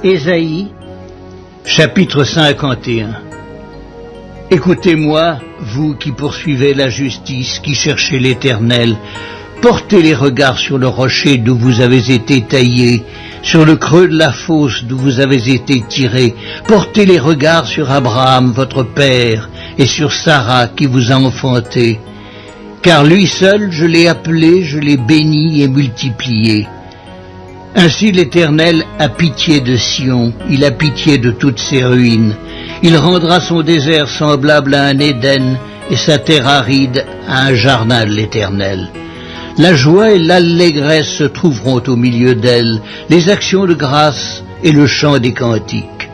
Ésaïe, chapitre 51. Écoutez-moi, vous qui poursuivez la justice, qui cherchez l'Éternel, portez les regards sur le rocher d'où vous avez été taillés, sur le creux de la fosse d'où vous avez été tirés. Portez les regards sur Abraham, votre père, et sur Sarah qui vous a enfanté. Car lui seul, je l'ai appelé, je l'ai béni et multiplié. Ainsi l'Éternel a pitié de Sion, il a pitié de toutes ses ruines. Il rendra son désert semblable à un Éden et sa terre aride à un jardin de l'Éternel. La joie et l'allégresse se trouveront au milieu d'elle, les actions de grâce et le chant des cantiques.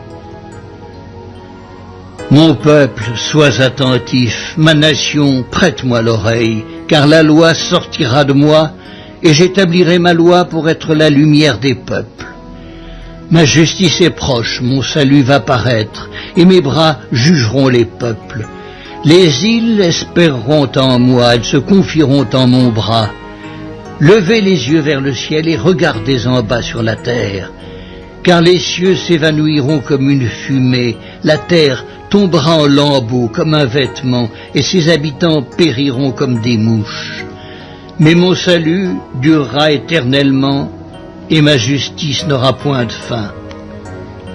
Mon peuple, sois attentif, ma nation, prête-moi l'oreille, car la loi sortira de moi, et j'établirai ma loi pour être la lumière des peuples. Ma justice est proche, mon salut va paraître, et mes bras jugeront les peuples. Les îles espéreront en moi, elles se confieront en mon bras. Levez les yeux vers le ciel et regardez en bas sur la terre, car les cieux s'évanouiront comme une fumée, la terre tombera en lambeaux comme un vêtement, et ses habitants périront comme des mouches. Mais mon salut durera éternellement, et ma justice n'aura point de fin.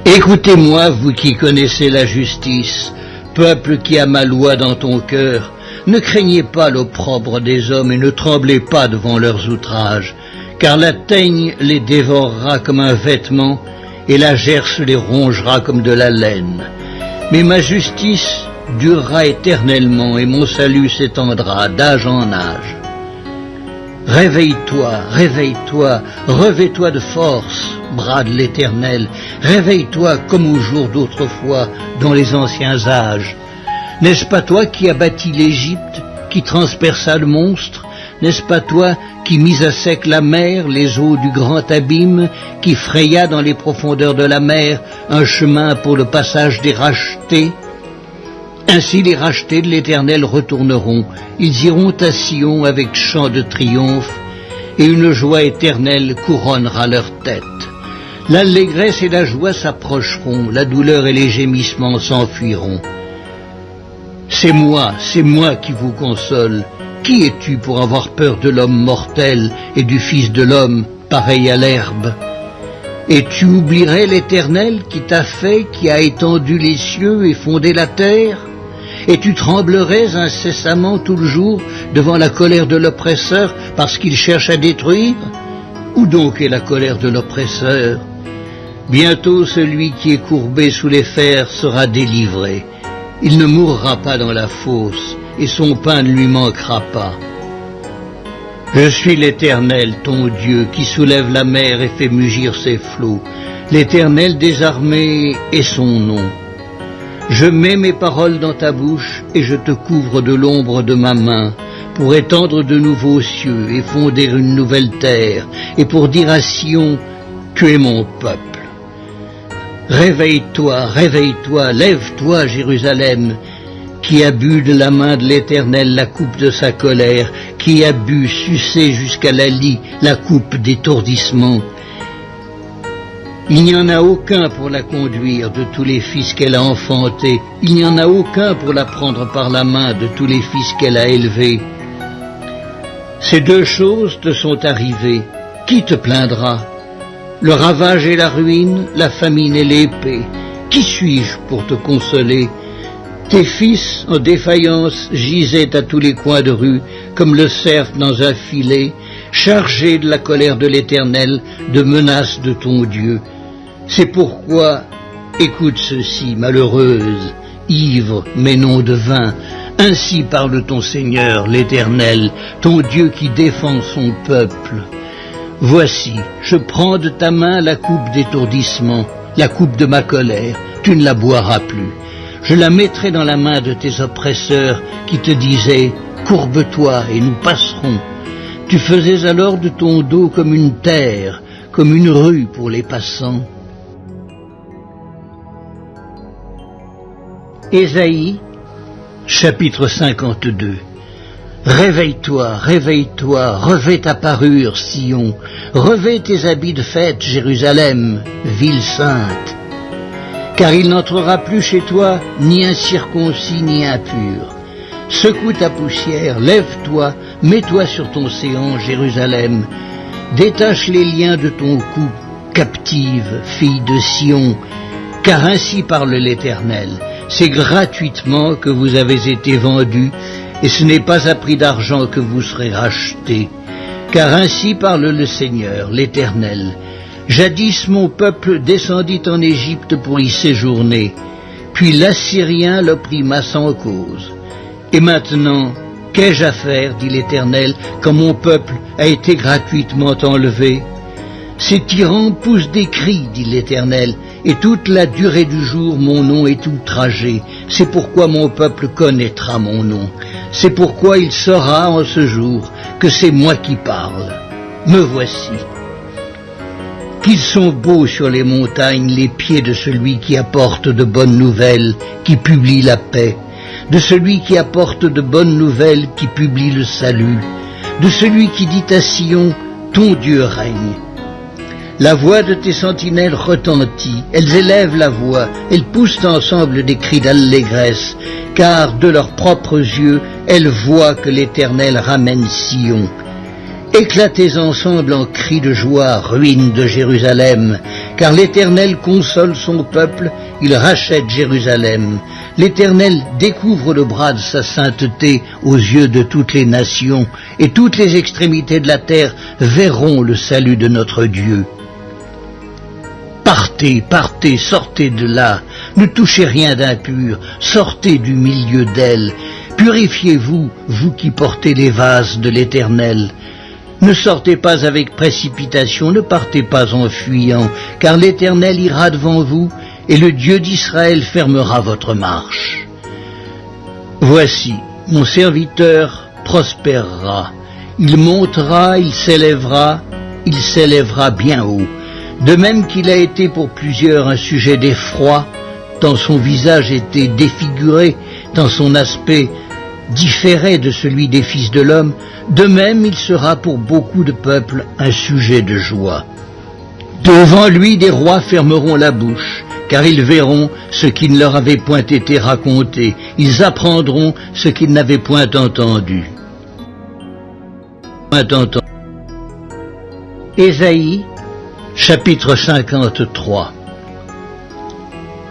Écoutez-moi, vous qui connaissez la justice, peuple qui a ma loi dans ton cœur, ne craignez pas l'opprobre des hommes et ne tremblez pas devant leurs outrages, car la teigne les dévorera comme un vêtement, et la gerce les rongera comme de la laine. Mais ma justice durera éternellement, et mon salut s'étendra d'âge en âge. Réveille-toi, réveille-toi, revêt-toi de force, bras de l'Éternel, réveille-toi comme au jour d'autrefois, dans les anciens âges. N'est-ce pas toi qui as bâti l'Égypte, qui transperça le monstre? N'est-ce pas toi qui mis à sec la mer, les eaux du grand abîme, qui fraya dans les profondeurs de la mer un chemin pour le passage des rachetés? Ainsi les rachetés de l'Éternel retourneront, ils iront à Sion avec chant de triomphe, et une joie éternelle couronnera leur tête. L'allégresse et la joie s'approcheront, la douleur et les gémissements s'enfuiront. C'est moi qui vous console. Qui es-tu pour avoir peur de l'homme mortel et du Fils de l'homme, pareil à l'herbe? Et tu oublierais l'Éternel qui t'a fait, qui a étendu les cieux et fondé la terre? Et tu tremblerais incessamment tout le jour devant la colère de l'oppresseur parce qu'il cherche à détruire? Où donc est la colère de l'oppresseur? Bientôt celui qui est courbé sous les fers sera délivré. Il ne mourra pas dans la fosse, et son pain ne lui manquera pas. Je suis l'Éternel, ton Dieu, qui soulève la mer et fait mugir ses flots. L'Éternel des armées est son nom. Je mets mes paroles dans ta bouche, et je te couvre de l'ombre de ma main, pour étendre de nouveaux cieux et fonder une nouvelle terre, et pour dire à Sion, tu es mon peuple. Réveille-toi, réveille-toi, lève-toi, Jérusalem, qui a bu de la main de l'Éternel la coupe de sa colère, qui a bu, sucé jusqu'à la lie, la coupe d'étourdissement. Il n'y en a aucun pour la conduire de tous les fils qu'elle a enfantés, il n'y en a aucun pour la prendre par la main de tous les fils qu'elle a élevés. Ces deux choses te sont arrivées, qui te plaindra? Le ravage et la ruine, la famine et l'épée. Qui suis-je pour te consoler? Tes fils, en défaillance, gisaient à tous les coins de rue, comme le cerf dans un filet, chargés de la colère de l'Éternel, de menaces de ton Dieu. C'est pourquoi, écoute ceci, malheureuse, ivre, mais non de vin. Ainsi parle ton Seigneur, l'Éternel, ton Dieu qui défend son peuple. Voici, je prends de ta main la coupe d'étourdissement, la coupe de ma colère, tu ne la boiras plus. Je la mettrai dans la main de tes oppresseurs qui te disaient, courbe-toi et nous passerons. Tu faisais alors de ton dos comme une terre, comme une rue pour les passants. Ésaïe, chapitre 52. Réveille-toi, réveille-toi, revêt ta parure, Sion, revêt tes habits de fête, Jérusalem, ville sainte. Car il n'entrera plus chez toi ni incirconcis ni impur. Secoue ta poussière, lève-toi, mets-toi sur ton séant, Jérusalem. Détache les liens de ton cou, captive, fille de Sion, car ainsi parle l'Éternel. C'est gratuitement que vous avez été vendus, et ce n'est pas à prix d'argent que vous serez rachetés. Car ainsi parle le Seigneur, l'Éternel. Jadis mon peuple descendit en Égypte pour y séjourner, puis l'Assyrien l'opprima sans cause. Et maintenant, qu'ai-je à faire, dit l'Éternel, quand mon peuple a été gratuitement enlevé? Ces tyrans poussent des cris, dit l'Éternel, et toute la durée du jour mon nom est outragé. C'est pourquoi mon peuple connaîtra mon nom. C'est pourquoi il saura en ce jour que c'est moi qui parle. Me voici. Qu'ils sont beaux sur les montagnes les pieds de celui qui apporte de bonnes nouvelles, qui publie la paix, de celui qui apporte de bonnes nouvelles, qui publie le salut, de celui qui dit à Sion, ton Dieu règne. La voix de tes sentinelles retentit, elles élèvent la voix, elles poussent ensemble des cris d'allégresse, car de leurs propres yeux, elles voient que l'Éternel ramène Sion. Éclatez ensemble en cris de joie, ruines de Jérusalem, car l'Éternel console son peuple, il rachète Jérusalem. L'Éternel découvre le bras de sa sainteté aux yeux de toutes les nations, et toutes les extrémités de la terre verront le salut de notre Dieu. Partez, partez, sortez de là, ne touchez rien d'impur, sortez du milieu d'elle, purifiez-vous, vous qui portez les vases de l'Éternel. Ne sortez pas avec précipitation, ne partez pas en fuyant, car l'Éternel ira devant vous, et le Dieu d'Israël fermera votre marche. Voici, mon serviteur prospérera, il montera, il s'élèvera bien haut. De même qu'il a été pour plusieurs un sujet d'effroi, tant son visage était défiguré, tant son aspect différait de celui des fils de l'homme, de même il sera pour beaucoup de peuples un sujet de joie. Devant lui des rois fermeront la bouche, car ils verront ce qui ne leur avait point été raconté, ils apprendront ce qu'ils n'avaient point entendu. Ésaïe, chapitre 53.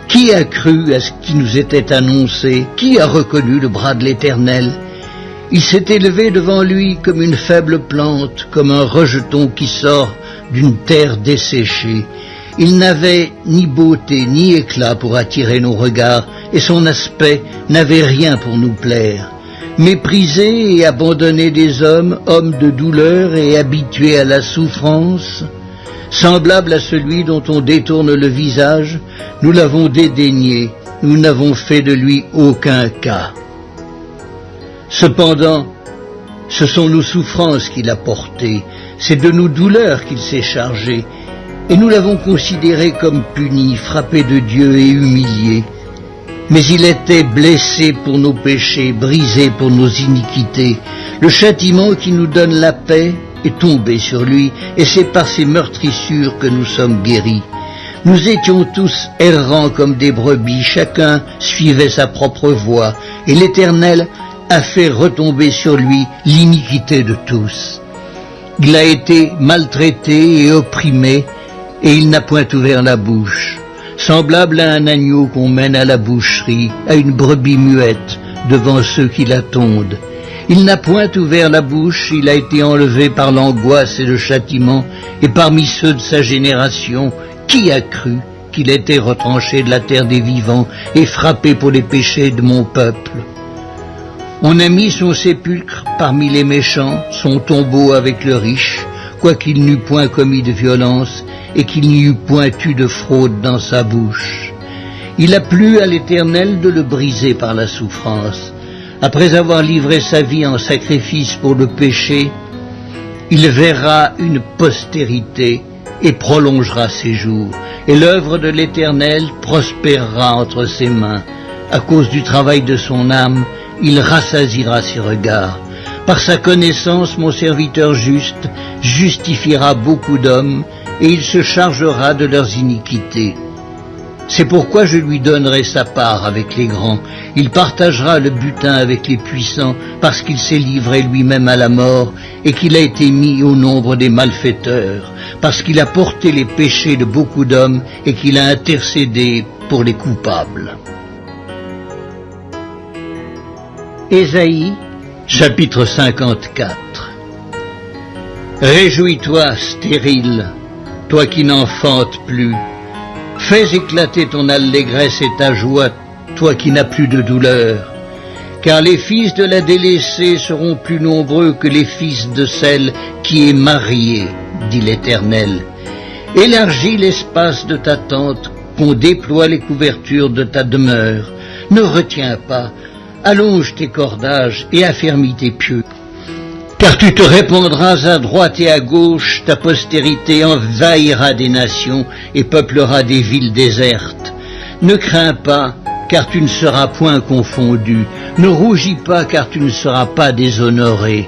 Qui a cru à ce qui nous était annoncé? Qui a reconnu le bras de l'Éternel? Il s'est élevé devant lui comme une faible plante, comme un rejeton qui sort d'une terre desséchée. Il n'avait ni beauté ni éclat pour attirer nos regards, et son aspect n'avait rien pour nous plaire. Méprisé et abandonné des hommes, homme de douleur et habitué à la souffrance, semblable à celui dont on détourne le visage, nous l'avons dédaigné, nous n'avons fait de lui aucun cas. Cependant, ce sont nos souffrances qu'il a portées, c'est de nos douleurs qu'il s'est chargé, et nous l'avons considéré comme puni, frappé de Dieu et humilié. Mais il était blessé pour nos péchés, brisé pour nos iniquités. Le châtiment qui nous donne la paix est tombé sur lui, et c'est par ses meurtrissures que nous sommes guéris. Nous étions tous errants comme des brebis, chacun suivait sa propre voie, et l'Éternel a fait retomber sur lui l'iniquité de tous. Il a été maltraité et opprimé, et il n'a point ouvert la bouche. Semblable à un agneau qu'on mène à la boucherie, à une brebis muette devant ceux qui la tondent. Il n'a point ouvert la bouche, il a été enlevé par l'angoisse et le châtiment, et parmi ceux de sa génération, qui a cru qu'il était retranché de la terre des vivants et frappé pour les péchés de mon peuple? On a mis son sépulcre parmi les méchants, son tombeau avec le riche, quoiqu'il n'eût point commis de violence, et qu'il n'y eût point eu de fraude dans sa bouche. Il a plu à l'Éternel de le briser par la souffrance. Après avoir livré sa vie en sacrifice pour le péché, il verra une postérité et prolongera ses jours, et l'œuvre de l'Éternel prospérera entre ses mains. À cause du travail de son âme, il rassasira ses regards. Par sa connaissance, mon serviteur juste justifiera beaucoup d'hommes, et il se chargera de leurs iniquités. C'est pourquoi je lui donnerai sa part avec les grands. Il partagera le butin avec les puissants, parce qu'il s'est livré lui-même à la mort, et qu'il a été mis au nombre des malfaiteurs, parce qu'il a porté les péchés de beaucoup d'hommes, et qu'il a intercédé pour les coupables. Ésaïe, chapitre 54. Réjouis-toi, stérile, toi qui n'enfantes plus. Fais éclater ton allégresse et ta joie, toi qui n'as plus de douleur. Car les fils de la délaissée seront plus nombreux que les fils de celle qui est mariée, dit l'Éternel. Élargis l'espace de ta tente, qu'on déploie les couvertures de ta demeure. Ne retiens pas, allonge tes cordages et affermis tes pieux. Car tu te répandras à droite et à gauche, ta postérité envahira des nations et peuplera des villes désertes. Ne crains pas, car tu ne seras point confondu. Ne rougis pas, car tu ne seras pas déshonoré.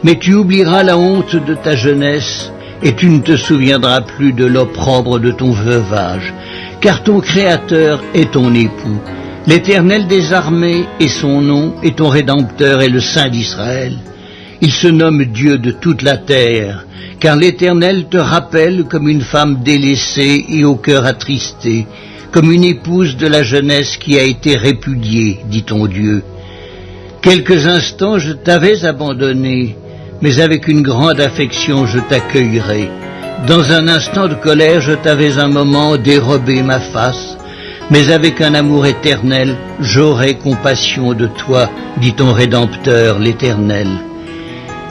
Mais tu oublieras la honte de ta jeunesse, et tu ne te souviendras plus de l'opprobre de ton veuvage. Car ton Créateur est ton époux. L'Éternel des armées est son nom, et ton Rédempteur est le Saint d'Israël. Il se nomme Dieu de toute la terre, car l'Éternel te rappelle comme une femme délaissée et au cœur attristé, comme une épouse de la jeunesse qui a été répudiée, dit ton Dieu. Quelques instants je t'avais abandonné, mais avec une grande affection je t'accueillerai. Dans un instant de colère je t'avais un moment dérobé ma face, mais avec un amour éternel j'aurai compassion de toi, dit ton Rédempteur, l'Éternel.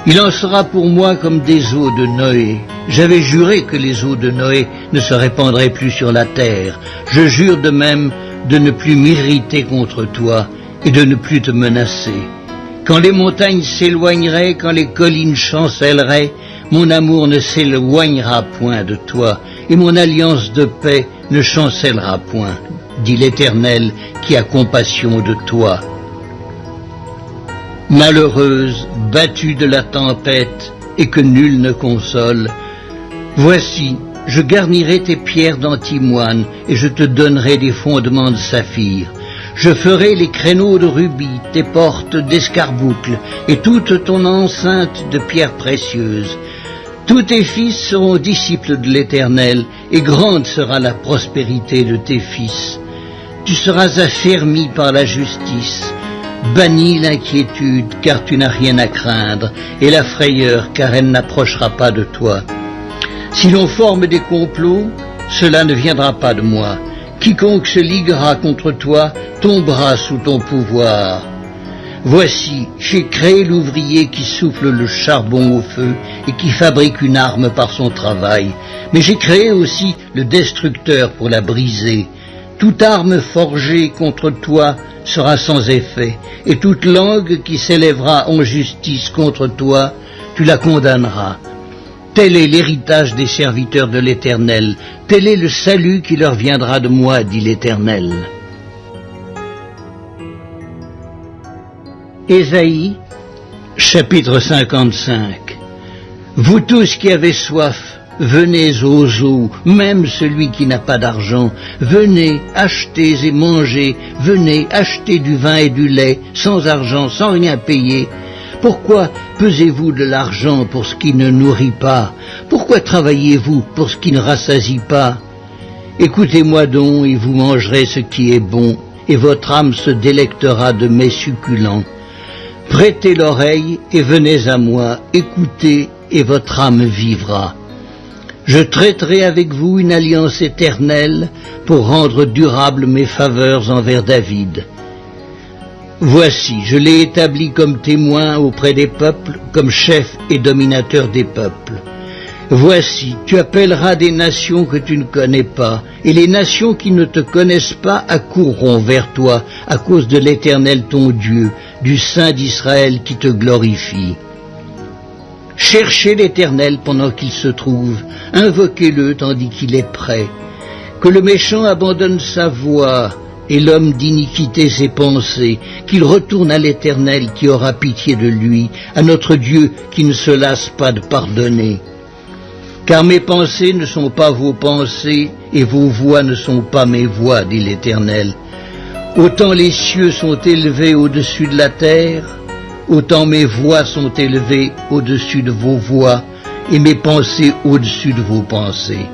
Il en sera pour moi comme des eaux de Noé. J'avais juré que les eaux de Noé ne se répandraient plus sur la terre. Je jure de même de ne plus m'irriter contre toi et de ne plus te menacer. Quand les montagnes s'éloigneraient, quand les collines chancelleraient, mon amour ne s'éloignera point de toi, et mon alliance de paix ne chancellera point, dit l'Éternel qui a compassion de toi. Malheureuse, battue de la tempête, et que nul ne console, voici, je garnirai tes pierres d'antimoine, et je te donnerai des fondements de saphir. Je ferai les créneaux de rubis, tes portes d'escarboucles, et toute ton enceinte de pierres précieuses. Tous tes fils seront disciples de l'Éternel, et grande sera la prospérité de tes fils. Tu seras affermi par la justice. Bannis l'inquiétude, car tu n'as rien à craindre, et la frayeur, car elle n'approchera pas de toi. Si l'on forme des complots, cela ne viendra pas de moi. Quiconque se liguera contre toi tombera sous ton pouvoir. Voici, j'ai créé l'ouvrier qui souffle le charbon au feu et qui fabrique une arme par son travail. Mais j'ai créé aussi le destructeur pour la briser. Toute arme forgée contre toi sera sans effet, et toute langue qui s'élèvera en justice contre toi, tu la condamneras. Tel est l'héritage des serviteurs de l'Éternel, tel est le salut qui leur viendra de moi, dit l'Éternel. Ésaïe, chapitre 55. Vous tous qui avez soif, venez aux eaux, même celui qui n'a pas d'argent, venez, achetez et mangez, venez, achetez du vin et du lait, sans argent, sans rien payer. Pourquoi pesez-vous de l'argent pour ce qui ne nourrit pas? Pourquoi travaillez-vous pour ce qui ne rassasie pas? Écoutez-moi donc et vous mangerez ce qui est bon, et votre âme se délectera de mets succulents. Prêtez l'oreille et venez à moi, écoutez et votre âme vivra. Je traiterai avec vous une alliance éternelle pour rendre durables mes faveurs envers David. Voici, je l'ai établi comme témoin auprès des peuples, comme chef et dominateur des peuples. Voici, tu appelleras des nations que tu ne connais pas, et les nations qui ne te connaissent pas accourront vers toi à cause de l'Éternel ton Dieu, du Saint d'Israël qui te glorifie. Cherchez l'Éternel pendant qu'il se trouve, invoquez-le tandis qu'il est prêt. Que le méchant abandonne sa voie, et l'homme d'iniquité ses pensées, qu'il retourne à l'Éternel qui aura pitié de lui, à notre Dieu qui ne se lasse pas de pardonner. Car mes pensées ne sont pas vos pensées, et vos voies ne sont pas mes voies, dit l'Éternel. Autant les cieux sont élevés au-dessus de la terre, autant mes voies sont élevées au-dessus de vos voies, et mes pensées au-dessus de vos pensées.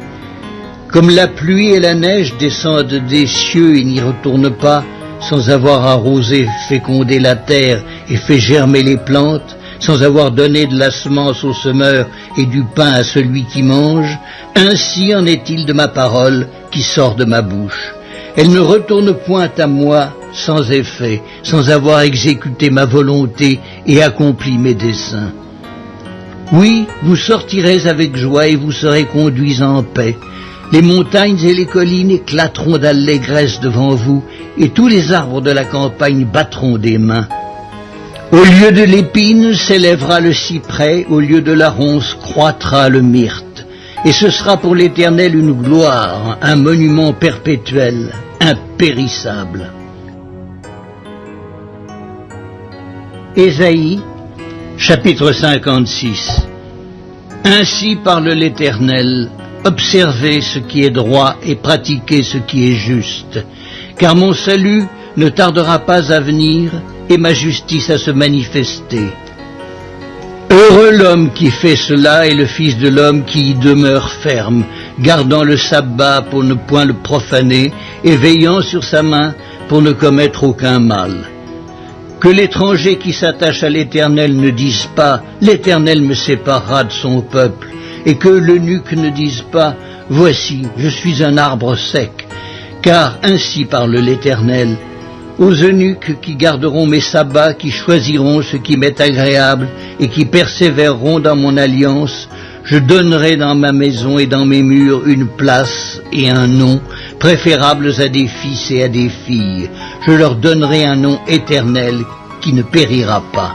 Comme la pluie et la neige descendent des cieux et n'y retournent pas, sans avoir arrosé, fécondé la terre et fait germer les plantes, sans avoir donné de la semence au semeur et du pain à celui qui mange, ainsi en est-il de ma parole qui sort de ma bouche. Elle ne retourne point à moi sans effet, sans avoir exécuté ma volonté et accompli mes desseins. Oui, vous sortirez avec joie et vous serez conduits en paix. Les montagnes et les collines éclateront d'allégresse devant vous, et tous les arbres de la campagne battront des mains. Au lieu de l'épine s'élèvera le cyprès, au lieu de la ronce croîtra le myrte. Et ce sera pour l'Éternel une gloire, un monument perpétuel, impérissable. Ésaïe, chapitre 56. Ainsi parle l'Éternel. Observez ce qui est droit et pratiquez ce qui est juste, car mon salut ne tardera pas à venir et ma justice à se manifester. Heureux l'homme qui fait cela et le Fils de l'homme qui y demeure ferme, gardant le sabbat pour ne point le profaner et veillant sur sa main pour ne commettre aucun mal. Que l'étranger qui s'attache à l'Éternel ne dise pas « L'Éternel me séparera de son peuple », et que l'eunuque ne dise pas « Voici, je suis un arbre sec », car ainsi parle l'Éternel. Aux eunuques qui garderont mes sabbats, qui choisiront ce qui m'est agréable et qui persévéreront dans mon alliance, je donnerai dans ma maison et dans mes murs une place et un nom, préférables à des fils et à des filles. Je leur donnerai un nom éternel qui ne périra pas.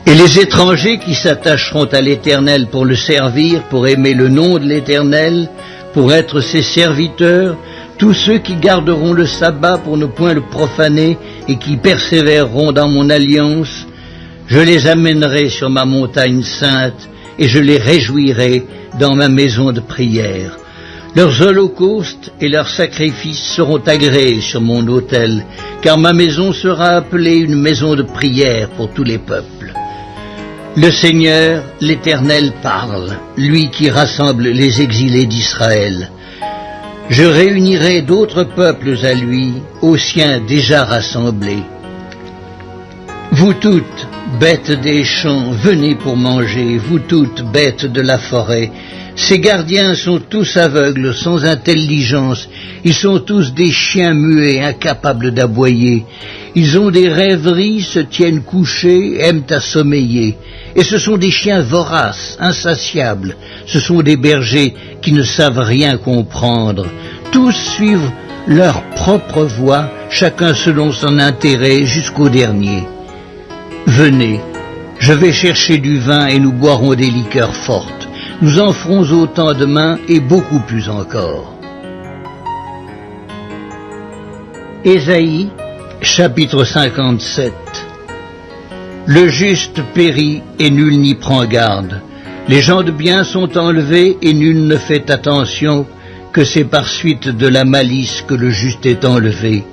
Et les étrangers qui s'attacheront à l'Éternel pour le servir, pour aimer le nom de l'Éternel, pour être ses serviteurs, tous ceux qui garderont le sabbat pour ne point le profaner et qui persévéreront dans mon alliance, je les amènerai sur ma montagne sainte et je les réjouirai dans ma maison de prière. Leurs holocaustes et leurs sacrifices seront agréés sur mon autel, car ma maison sera appelée une maison de prière pour tous les peuples. Le Seigneur, l'Éternel, parle, lui qui rassemble les exilés d'Israël. Je réunirai d'autres peuples à lui, aux siens déjà rassemblés. Vous toutes, bêtes des champs, venez pour manger, vous toutes, bêtes de la forêt. Ces gardiens sont tous aveugles, sans intelligence, ils sont tous des chiens muets, incapables d'aboyer. Ils ont des rêveries, se tiennent couchés, aiment à sommeiller. Et ce sont des chiens voraces, insatiables. Ce sont des bergers qui ne savent rien comprendre. Tous suivent leur propre voie, chacun selon son intérêt, jusqu'au dernier. Venez, je vais chercher du vin et nous boirons des liqueurs fortes. Nous en ferons autant demain et beaucoup plus encore. Ésaïe, chapitre 57. Le juste périt et nul n'y prend garde. Les gens de bien sont enlevés et nul ne fait attention, que c'est par suite de la malice que le juste est enlevé.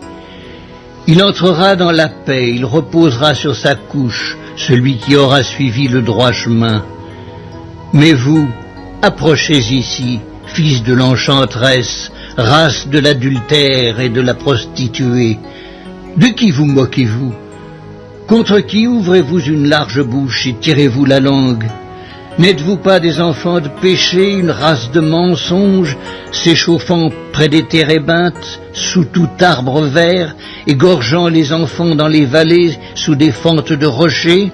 Il entrera dans la paix, il reposera sur sa couche, celui qui aura suivi le droit chemin. Mais vous, approchez ici, fils de l'enchanteresse, race de l'adultère et de la prostituée. De qui vous moquez-vous? Contre qui ouvrez-vous une large bouche et tirez-vous la langue? N'êtes-vous pas des enfants de péché, une race de mensonges, s'échauffant près des térébinthes, sous tout arbre vert, égorgeant les enfants dans les vallées, sous des fentes de rochers?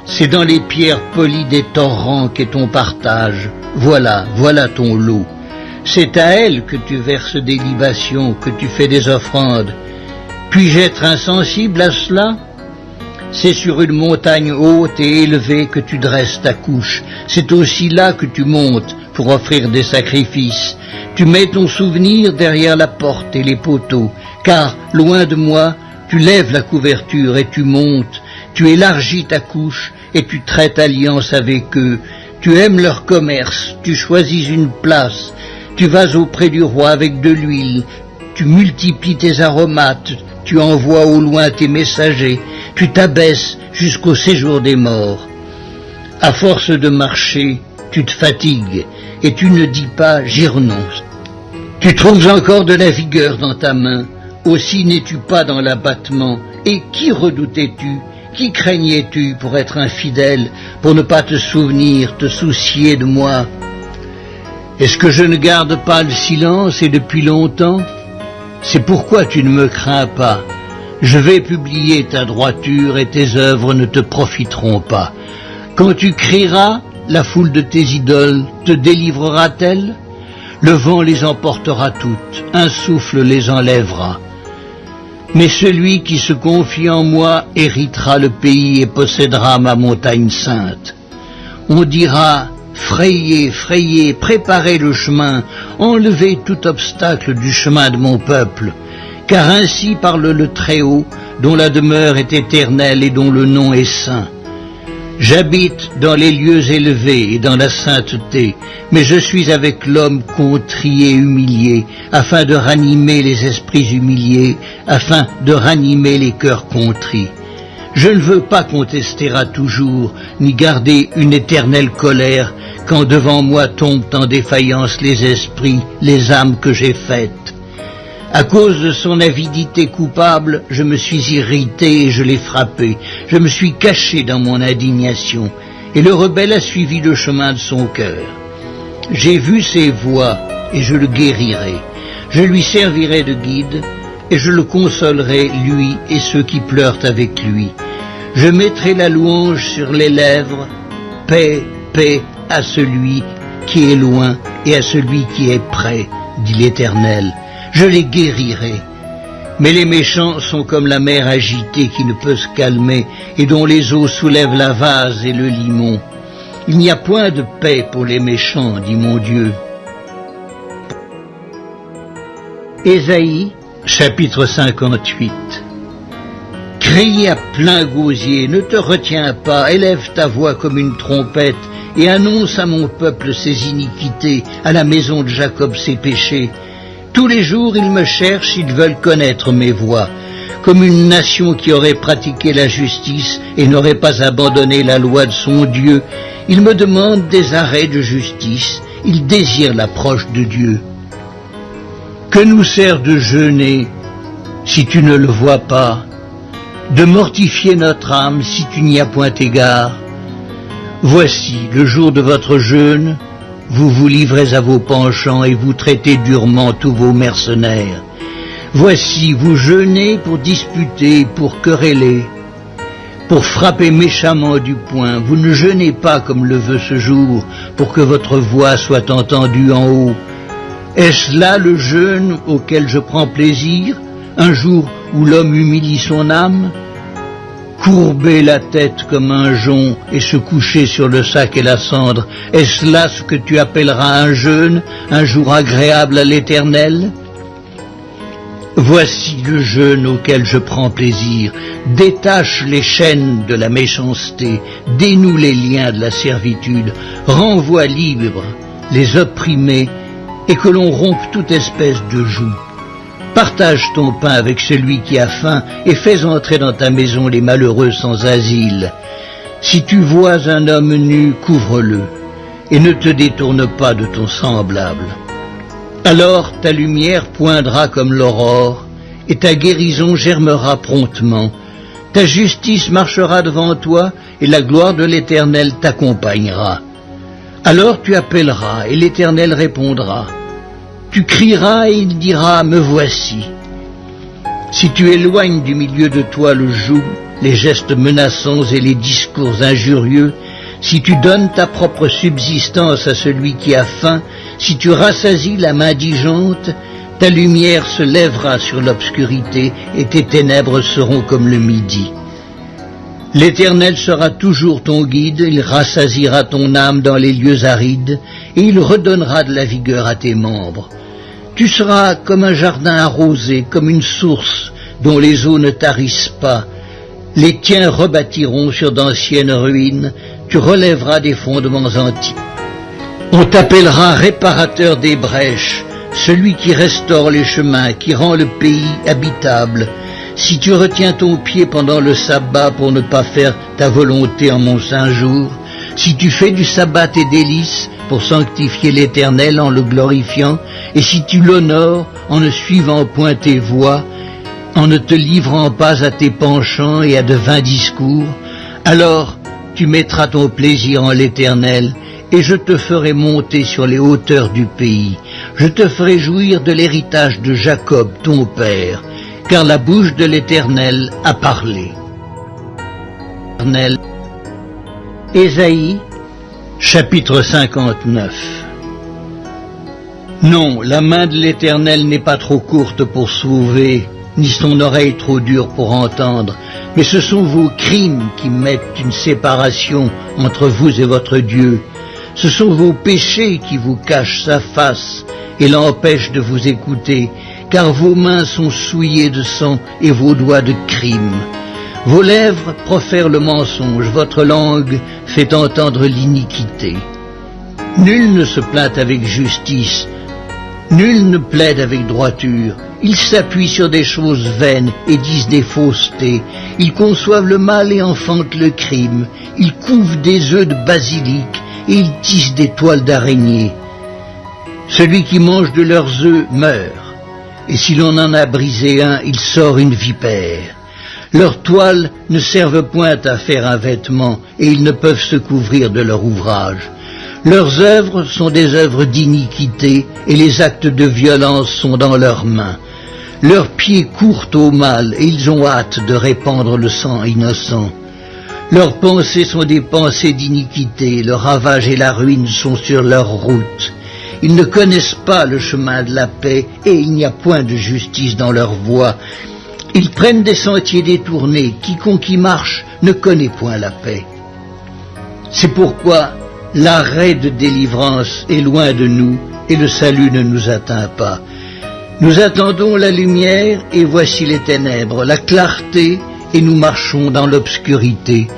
C'est dans les pierres polies des torrents qu'est ton partage. Voilà ton lot. C'est à elles que tu verses des libations, que tu fais des offrandes. Puis-je être insensible à cela? C'est sur une montagne haute et élevée que tu dresses ta couche. C'est aussi là que tu montes pour offrir des sacrifices. Tu mets ton souvenir derrière la porte et les poteaux. car, loin de moi, tu lèves la couverture et tu montes, tu élargis ta couche et tu traites alliance avec eux, tu aimes leur commerce, tu choisis une place, tu vas auprès du roi avec de l'huile, tu multiplies tes aromates, tu envoies au loin tes messagers, tu t'abaisses jusqu'au séjour des morts. À force de marcher, tu te fatigues et tu ne dis pas « j'y renonce ». Tu trouves encore de la vigueur dans ta main, aussi n'es-tu pas dans l'abattement. Et qui redoutais-tu, qui craignais-tu pour être infidèle, pour ne pas te souvenir, te soucier de moi? Est-ce que je ne garde pas le silence et depuis longtemps? C'est pourquoi tu ne me crains pas. Je vais publier ta droiture et tes œuvres ne te profiteront pas. Quand tu crieras, la foule de tes idoles te délivrera-t-elle? Le vent les emportera toutes, un souffle les enlèvera. Mais celui qui se confie en moi héritera le pays et possédera ma montagne sainte. On dira, frayez, frayez, préparez le chemin, enlevez tout obstacle du chemin de mon peuple, car ainsi parle le Très-Haut, dont la demeure est éternelle et dont le nom est saint. J'habite dans les lieux élevés et dans la sainteté, mais je suis avec l'homme contrit et humilié, afin de ranimer les esprits humiliés, afin de ranimer les cœurs contrits. Je ne veux pas contester à toujours, ni garder une éternelle colère, quand devant moi tombent en défaillance les esprits, les âmes que j'ai faites. À cause de son avidité coupable, je me suis irrité et je l'ai frappé. Je me suis caché dans mon indignation, et le rebelle a suivi le chemin de son cœur. J'ai vu ses voies, et je le guérirai. Je lui servirai de guide, et je le consolerai, lui et ceux qui pleurent avec lui. Je mettrai la louange sur les lèvres, paix, paix à celui qui est loin et à celui qui est près, dit l'Éternel. Je les guérirai. Mais les méchants sont comme la mer agitée qui ne peut se calmer et dont les eaux soulèvent la vase et le limon. Il n'y a point de paix pour les méchants, dit mon Dieu. Ésaïe, chapitre 58. Crie à plein gosier, ne te retiens pas, élève ta voix comme une trompette et annonce à mon peuple ses iniquités, à la maison de Jacob ses péchés. Tous les jours, ils me cherchent, ils veulent connaître mes voies. Comme une nation qui aurait pratiqué la justice et n'aurait pas abandonné la loi de son Dieu, ils me demandent des arrêts de justice, ils désirent l'approche de Dieu. Que nous sert de jeûner si tu ne le vois pas, de mortifier notre âme si tu n'y as point égard? Voici le jour de votre jeûne, vous vous livrez à vos penchants et vous traitez durement tous vos mercenaires. Voici, vous jeûnez pour disputer, pour quereller, pour frapper méchamment du poing. Vous ne jeûnez pas comme le veut ce jour, pour que votre voix soit entendue en haut. Est-ce là le jeûne auquel je prends plaisir, un jour où l'homme humilie son âme? Courber la tête comme un jonc et se coucher sur le sac et la cendre, est-ce là ce que tu appelleras un jeûne, un jour agréable à l'Éternel? Voici le jeûne auquel je prends plaisir. Détache les chaînes de la méchanceté, dénoue les liens de la servitude, renvoie libres les opprimés et que l'on rompe toute espèce de joug. Partage ton pain avec celui qui a faim et fais entrer dans ta maison les malheureux sans asile. Si tu vois un homme nu, couvre-le et ne te détourne pas de ton semblable. Alors ta lumière poindra comme l'aurore et ta guérison germera promptement. Ta justice marchera devant toi et la gloire de l'Éternel t'accompagnera. Alors tu appelleras et l'Éternel répondra. Tu crieras et il dira, me voici. Si tu éloignes du milieu de toi le joug, les gestes menaçants et les discours injurieux, si tu donnes ta propre subsistance à celui qui a faim, si tu rassasies l'âme indigente, ta lumière se lèvera sur l'obscurité et tes ténèbres seront comme le midi. L'Éternel sera toujours ton guide, il rassasiera ton âme dans les lieux arides et il redonnera de la vigueur à tes membres. Tu seras comme un jardin arrosé, comme une source dont les eaux ne tarissent pas. Les tiens rebâtiront sur d'anciennes ruines, tu relèveras des fondements antiques. On t'appellera réparateur des brèches, celui qui restaure les chemins, qui rend le pays habitable. Si tu retiens ton pied pendant le sabbat pour ne pas faire ta volonté en mon saint jour, si tu fais du sabbat tes délices pour sanctifier l'Éternel en le glorifiant, et si tu l'honores en ne suivant point tes voies, en ne te livrant pas à tes penchants et à de vains discours, alors tu mettras ton plaisir en l'Éternel, et je te ferai monter sur les hauteurs du pays. Je te ferai jouir de l'héritage de Jacob, ton père, car la bouche de l'Éternel a parlé. Ésaïe, chapitre 59. Non, la main de l'Éternel n'est pas trop courte pour sauver, ni son oreille trop dure pour entendre, mais ce sont vos crimes qui mettent une séparation entre vous et votre Dieu. Ce sont vos péchés qui vous cachent sa face et l'empêchent de vous écouter, car vos mains sont souillées de sang et vos doigts de crime. Vos lèvres profèrent le mensonge, votre langue fait entendre l'iniquité. Nul ne se plaint avec justice, nul ne plaide avec droiture. Ils s'appuient sur des choses vaines et disent des faussetés. Ils conçoivent le mal et enfantent le crime. Ils couvent des œufs de basilic et ils tissent des toiles d'araignée. Celui qui mange de leurs œufs meurt, et si l'on en a brisé un, il sort une vipère. Leurs toiles ne servent point à faire un vêtement, et ils ne peuvent se couvrir de leur ouvrage. Leurs œuvres sont des œuvres d'iniquité, et les actes de violence sont dans leurs mains. Leurs pieds courent au mal, et ils ont hâte de répandre le sang innocent. Leurs pensées sont des pensées d'iniquité, le ravage et la ruine sont sur leur route. Ils ne connaissent pas le chemin de la paix, et il n'y a point de justice dans leur voie. Ils prennent des sentiers détournés, quiconque y marche ne connaît point la paix. C'est pourquoi l'arrêt de délivrance est loin de nous, et le salut ne nous atteint pas. Nous attendons la lumière, et voici les ténèbres, la clarté, et nous marchons dans l'obscurité.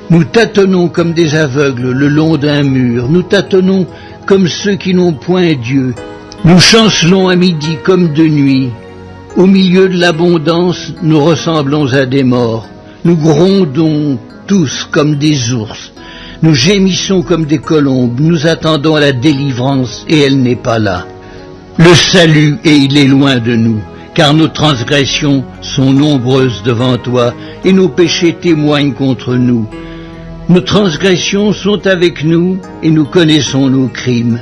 Nous tâtonnons comme des aveugles le long d'un mur, nous tâtonnons comme ceux qui n'ont point Dieu. Nous chancelons à midi comme de nuit. Au milieu de l'abondance, nous ressemblons à des morts. Nous grondons tous comme des ours. Nous gémissons comme des colombes. Nous attendons la délivrance et elle n'est pas là. Le salut, et il est loin de nous, car nos transgressions sont nombreuses devant toi et nos péchés témoignent contre nous. Nos transgressions sont avec nous et nous connaissons nos crimes.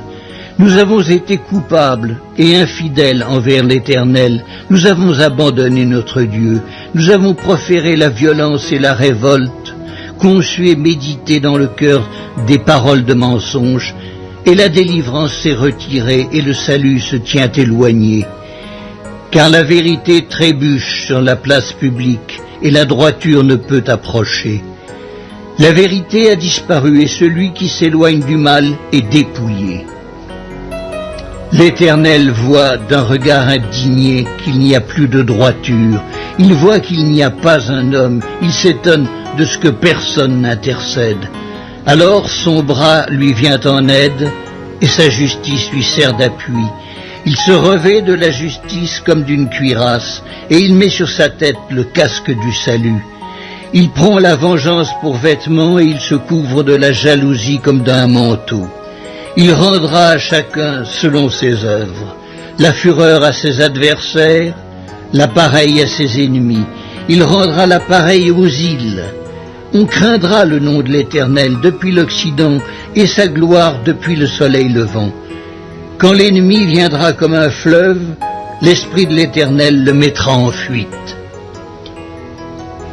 Nous avons été coupables et infidèles envers l'Éternel. Nous avons abandonné notre Dieu. Nous avons proféré la violence et la révolte, conçu et médité dans le cœur des paroles de mensonge, et la délivrance s'est retirée et le salut se tient éloigné. Car la vérité trébuche sur la place publique et la droiture ne peut approcher. La vérité a disparu et celui qui s'éloigne du mal est dépouillé. L'Éternel voit d'un regard indigné qu'il n'y a plus de droiture. Il voit qu'il n'y a pas un homme. Il s'étonne de ce que personne n'intercède. Alors son bras lui vient en aide et sa justice lui sert d'appui. Il se revêt de la justice comme d'une cuirasse et il met sur sa tête le casque du salut. Il prend la vengeance pour vêtement et il se couvre de la jalousie comme d'un manteau. Il rendra à chacun selon ses œuvres, la fureur à ses adversaires, la pareille à ses ennemis. Il rendra la pareille aux îles. On craindra le nom de l'Éternel depuis l'Occident et sa gloire depuis le soleil levant. Quand l'ennemi viendra comme un fleuve, l'Esprit de l'Éternel le mettra en fuite.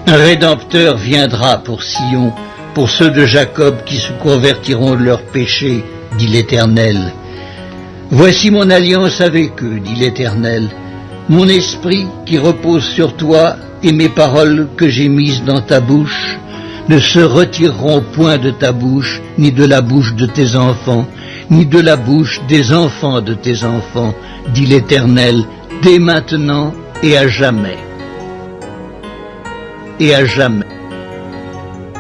Un Rédempteur viendra pour Sion, pour ceux de Jacob qui se convertiront de leurs péchés, dit l'Éternel. Voici mon alliance avec eux, dit l'Éternel. Mon esprit qui repose sur toi et mes paroles que j'ai mises dans ta bouche ne se retireront point de ta bouche, ni de la bouche de tes enfants, ni de la bouche des enfants de tes enfants, dit l'Éternel, dès maintenant et à jamais. Et à jamais.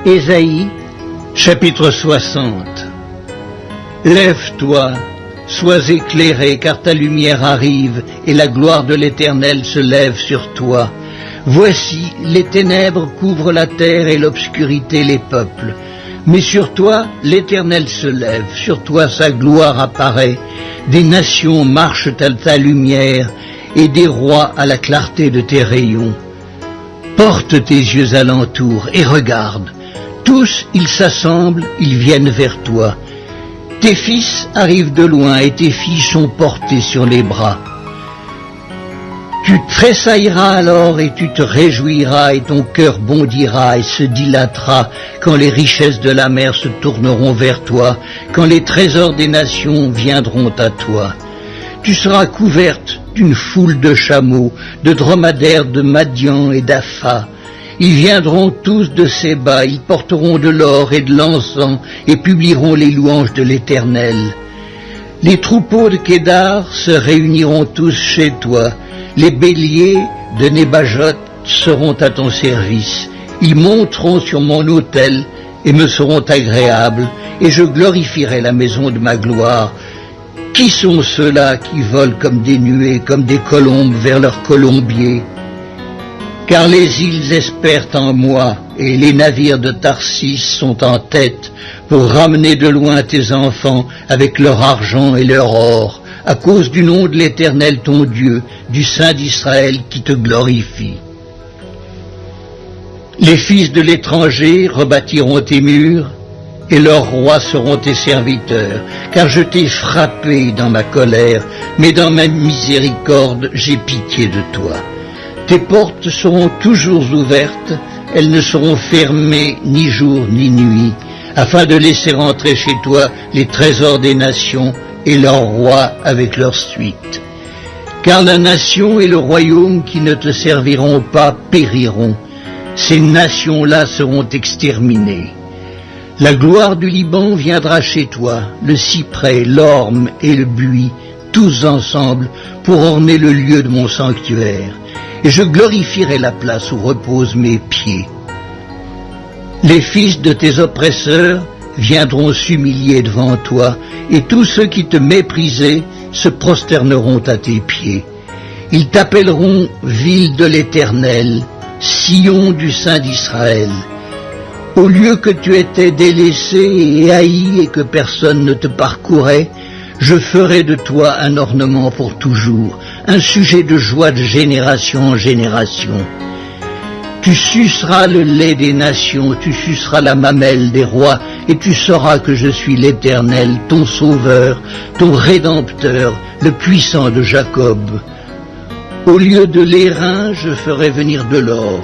Ésaïe, chapitre 60. Lève-toi, sois éclairé, car ta lumière arrive, et la gloire de l'Éternel se lève sur toi. Voici, les ténèbres couvrent la terre et l'obscurité les peuples. Mais sur toi, l'Éternel se lève, sur toi sa gloire apparaît. Des nations marchent à ta lumière, et des rois à la clarté de tes rayons. Porte tes yeux alentour et regarde. Tous, ils s'assemblent, ils viennent vers toi. Tes fils arrivent de loin et tes filles sont portées sur les bras. Tu tressailleras alors et tu te réjouiras et ton cœur bondira et se dilatera quand les richesses de la mer se tourneront vers toi, quand les trésors des nations viendront à toi. Tu seras couverte d'une foule de chameaux, de dromadaires de Madian et d'Apha. Ils viendront tous de Séba, ils porteront de l'or et de l'encens et publieront les louanges de l'Éternel. Les troupeaux de Kédar se réuniront tous chez toi. Les béliers de Nébajot seront à ton service. Ils monteront sur mon autel et me seront agréables, et je glorifierai la maison de ma gloire. Qui sont ceux-là qui volent comme des nuées, comme des colombes vers leur colombier? Car les îles espèrent en moi, et les navires de Tarsis sont en tête pour ramener de loin tes enfants avec leur argent et leur or, à cause du nom de l'Éternel ton Dieu, du Saint d'Israël qui te glorifie. Les fils de l'étranger rebâtiront tes murs, et leurs rois seront tes serviteurs, car je t'ai frappé dans ma colère, mais dans ma miséricorde j'ai pitié de toi. Tes portes seront toujours ouvertes, elles ne seront fermées ni jour ni nuit, afin de laisser entrer chez toi les trésors des nations et leurs rois avec leur suite. Car la nation et le royaume qui ne te serviront pas périront, ces nations-là seront exterminées. La gloire du Liban viendra chez toi, le cyprès, l'orme et le buis, tous ensemble, pour orner le lieu de mon sanctuaire. Et je glorifierai la place où reposent mes pieds. Les fils de tes oppresseurs viendront s'humilier devant toi, et tous ceux qui te méprisaient se prosterneront à tes pieds. Ils t'appelleront ville de l'Éternel, Sion du Saint d'Israël. Au lieu que tu étais délaissé et haï et que personne ne te parcourait, je ferai de toi un ornement pour toujours, un sujet de joie de génération en génération. Tu suceras le lait des nations, tu suceras la mamelle des rois, et tu sauras que je suis l'Éternel, ton sauveur, ton rédempteur, le puissant de Jacob. Au lieu de l'airain, je ferai venir de l'or.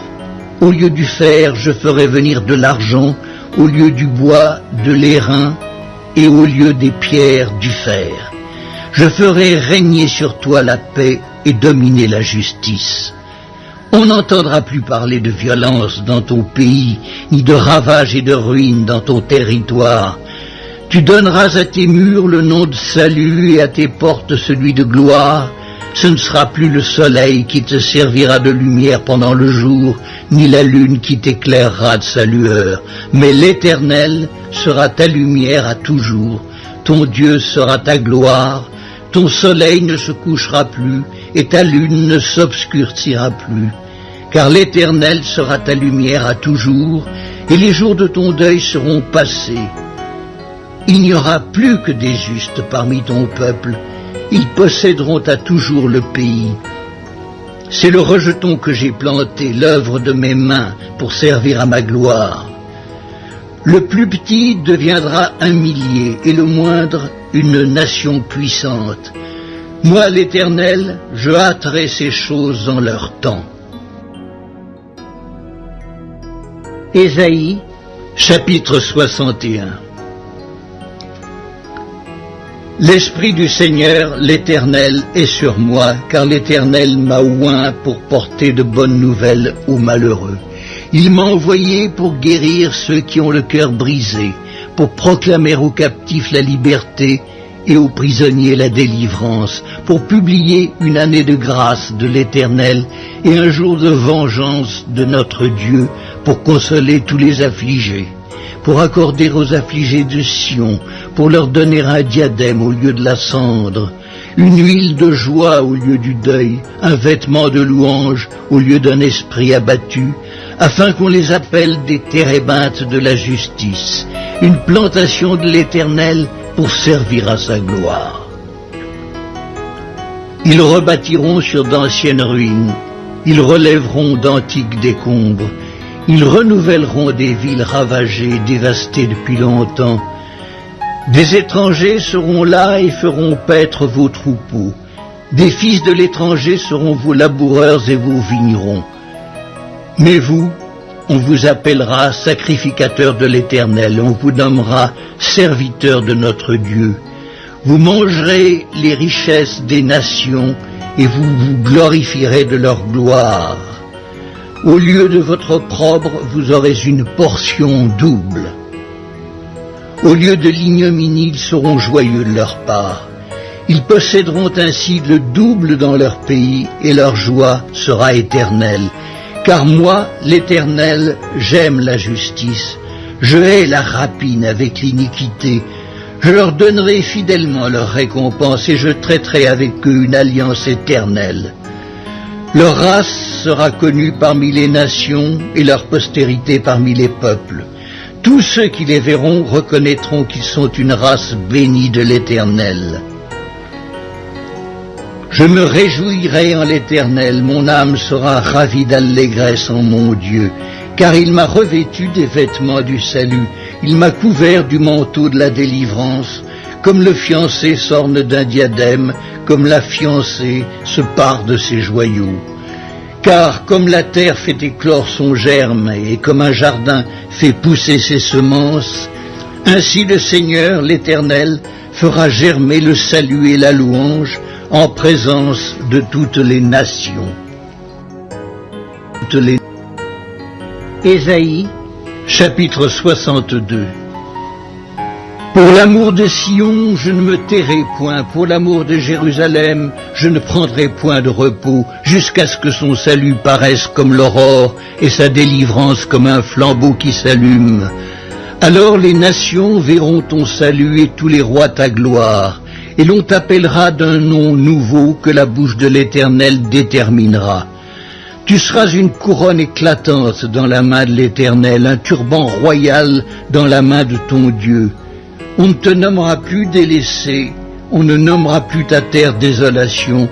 Au lieu du fer, je ferai venir de l'argent. Au lieu du bois, de l'airain. Et au lieu des pierres, du fer. Je ferai régner sur toi la paix et dominer la justice. On n'entendra plus parler de violence dans ton pays, ni de ravages et de ruines dans ton territoire. Tu donneras à tes murs le nom de salut et à tes portes celui de gloire. Ce ne sera plus le soleil qui te servira de lumière pendant le jour, ni la lune qui t'éclairera de sa lueur, mais l'Éternel sera ta lumière à toujours, ton Dieu sera ta gloire, ton soleil ne se couchera plus, et ta lune ne s'obscurcira plus, car l'Éternel sera ta lumière à toujours, et les jours de ton deuil seront passés. Il n'y aura plus que des justes parmi ton peuple, ils posséderont à toujours le pays. C'est le rejeton que j'ai planté, l'œuvre de mes mains, pour servir à ma gloire. Le plus petit deviendra un millier, et le moindre une nation puissante. Moi, l'Éternel, je hâterai ces choses en leur temps. Ésaïe, chapitre 61. L'Esprit du Seigneur, l'Éternel, est sur moi, car l'Éternel m'a oint pour porter de bonnes nouvelles aux malheureux. Il m'a envoyé pour guérir ceux qui ont le cœur brisé, pour proclamer aux captifs la liberté et aux prisonniers la délivrance, pour publier une année de grâce de l'Éternel et un jour de vengeance de notre Dieu, pour consoler tous les affligés, pour accorder aux affligés de Sion, pour leur donner un diadème au lieu de la cendre, une huile de joie au lieu du deuil, un vêtement de louange au lieu d'un esprit abattu, afin qu'on les appelle des térébintes de la justice, une plantation de l'Éternel pour servir à sa gloire. Ils rebâtiront sur d'anciennes ruines, ils relèveront d'antiques décombres, ils renouvelleront des villes ravagées, dévastées depuis longtemps. Des étrangers seront là et feront paître vos troupeaux. Des fils de l'étranger seront vos laboureurs et vos vignerons. Mais vous, on vous appellera sacrificateur de l'Éternel, on vous nommera serviteur de notre Dieu. Vous mangerez les richesses des nations et vous vous glorifierez de leur gloire. Au lieu de votre opprobre, vous aurez une portion double. Au lieu de l'ignominie, ils seront joyeux de leur part. Ils posséderont ainsi le double dans leur pays et leur joie sera éternelle. Car moi, l'Éternel, j'aime la justice, je hais la rapine avec l'iniquité. Je leur donnerai fidèlement leur récompense et je traiterai avec eux une alliance éternelle. Leur race sera connue parmi les nations et leur postérité parmi les peuples. Tous ceux qui les verront reconnaîtront qu'ils sont une race bénie de l'Éternel. Je me réjouirai en l'Éternel, mon âme sera ravie d'allégresse en mon Dieu, car il m'a revêtu des vêtements du salut, il m'a couvert du manteau de la délivrance, comme le fiancé s'orne d'un diadème, comme la fiancée se pare de ses joyaux. Car comme la terre fait éclore son germe et comme un jardin fait pousser ses semences, ainsi le Seigneur, l'Éternel, fera germer le salut et la louange en présence de toutes les nations. Ésaïe, chapitre 62. Pour l'amour de Sion, je ne me tairai point, pour l'amour de Jérusalem, je ne prendrai point de repos, jusqu'à ce que son salut paraisse comme l'aurore, et sa délivrance comme un flambeau qui s'allume. Alors les nations verront ton salut et tous les rois ta gloire, et l'on t'appellera d'un nom nouveau que la bouche de l'Éternel déterminera. Tu seras une couronne éclatante dans la main de l'Éternel, un turban royal dans la main de ton Dieu. On ne te nommera plus délaissé, on ne nommera plus ta terre désolation,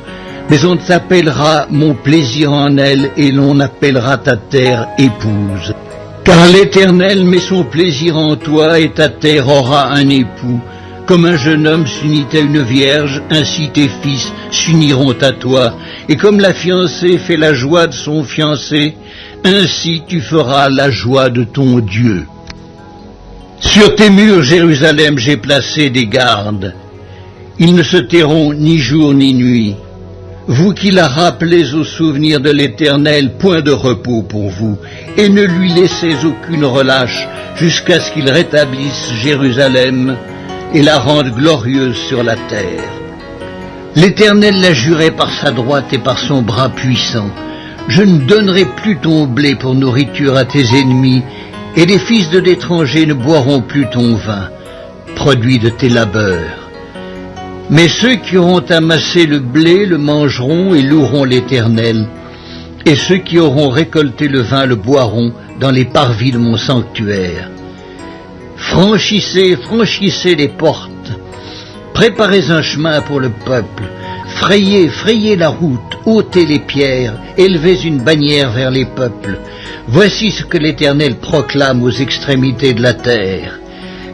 mais on t'appellera mon plaisir en elle, et l'on appellera ta terre épouse. Car l'Éternel met son plaisir en toi, et ta terre aura un époux. Comme un jeune homme s'unit à une vierge, ainsi tes fils s'uniront à toi. Et comme la fiancée fait la joie de son fiancé, ainsi tu feras la joie de ton Dieu. Sur tes murs, Jérusalem, j'ai placé des gardes. Ils ne se tairont ni jour ni nuit. Vous qui la rappelez au souvenir de l'Éternel, point de repos pour vous, et ne lui laissez aucune relâche jusqu'à ce qu'il rétablisse Jérusalem et la rende glorieuse sur la terre. L'Éternel l'a juré par sa droite et par son bras puissant. Je ne donnerai plus ton blé pour nourriture à tes ennemis, et les fils de l'étranger ne boiront plus ton vin, produit de tes labeurs. Mais ceux qui auront amassé le blé le mangeront et loueront l'Éternel, et ceux qui auront récolté le vin le boiront dans les parvis de mon sanctuaire. Franchissez, franchissez les portes, préparez un chemin pour le peuple, frayez la route, ôtez les pierres, élevez une bannière vers les peuples. Voici ce que l'Éternel proclame aux extrémités de la terre.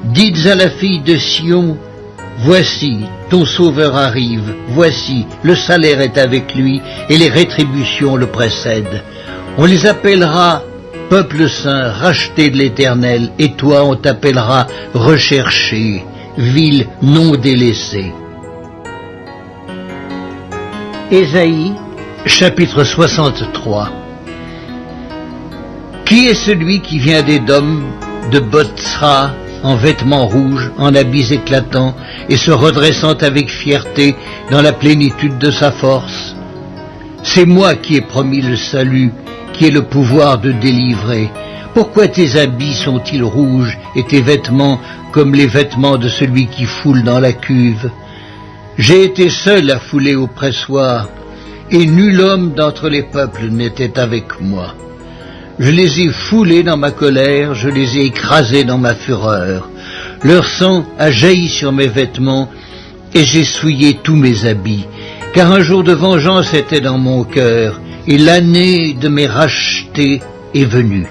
Dites à la fille de Sion, voici, ton sauveur arrive, voici, le salaire est avec lui, et les rétributions le précèdent. On les appellera peuple saint, racheté de l'Éternel, et toi on t'appellera recherché, ville non délaissée. Ésaïe, chapitre 63. Qui est celui qui vient d'Édom, de Botsra, en vêtements rouges, en habits éclatants, et se redressant avec fierté dans la plénitude de sa force. C'est moi qui ai promis le salut, qui ai le pouvoir de délivrer. Pourquoi tes habits sont-ils rouges et tes vêtements comme les vêtements de celui qui foule dans la cuve? J'ai été seul à fouler au pressoir, et nul homme d'entre les peuples n'était avec moi. Je les ai foulés dans ma colère, je les ai écrasés dans ma fureur. Leur sang a jailli sur mes vêtements, et j'ai souillé tous mes habits, car un jour de vengeance était dans mon cœur, et l'année de mes rachetés est venue.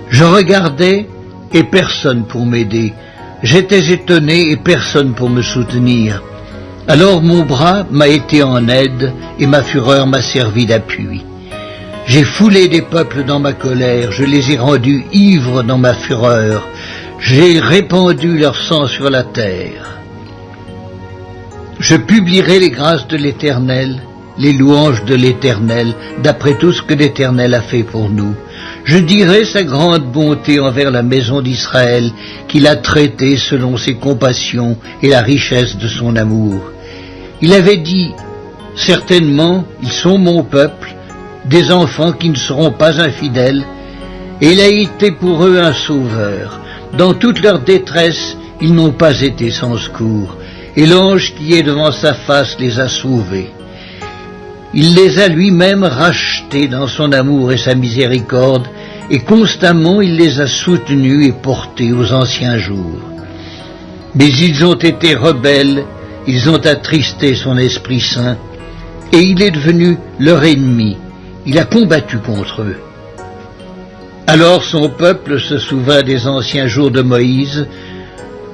Je regardais, et personne pour m'aider. J'étais étonné, et personne pour me soutenir. Alors mon bras m'a été en aide, et ma fureur m'a servi d'appui. J'ai foulé des peuples dans ma colère, je les ai rendus ivres dans ma fureur. J'ai répandu leur sang sur la terre. Je publierai les grâces de l'Éternel, les louanges de l'Éternel, d'après tout ce que l'Éternel a fait pour nous. Je dirai sa grande bonté envers la maison d'Israël, qu'il a traitée selon ses compassions et la richesse de son amour. Il avait dit, certainement, ils sont mon peuple, des enfants qui ne seront pas infidèles, et il a été pour eux un sauveur. Dans toute leur détresse, ils n'ont pas été sans secours, et l'ange qui est devant sa face les a sauvés. Il les a lui-même rachetés dans son amour et sa miséricorde, et constamment il les a soutenus et portés aux anciens jours. Mais ils ont été rebelles, ils ont attristé son Esprit Saint, et il est devenu leur ennemi. Il a combattu contre eux. Alors son peuple se souvint des anciens jours de Moïse.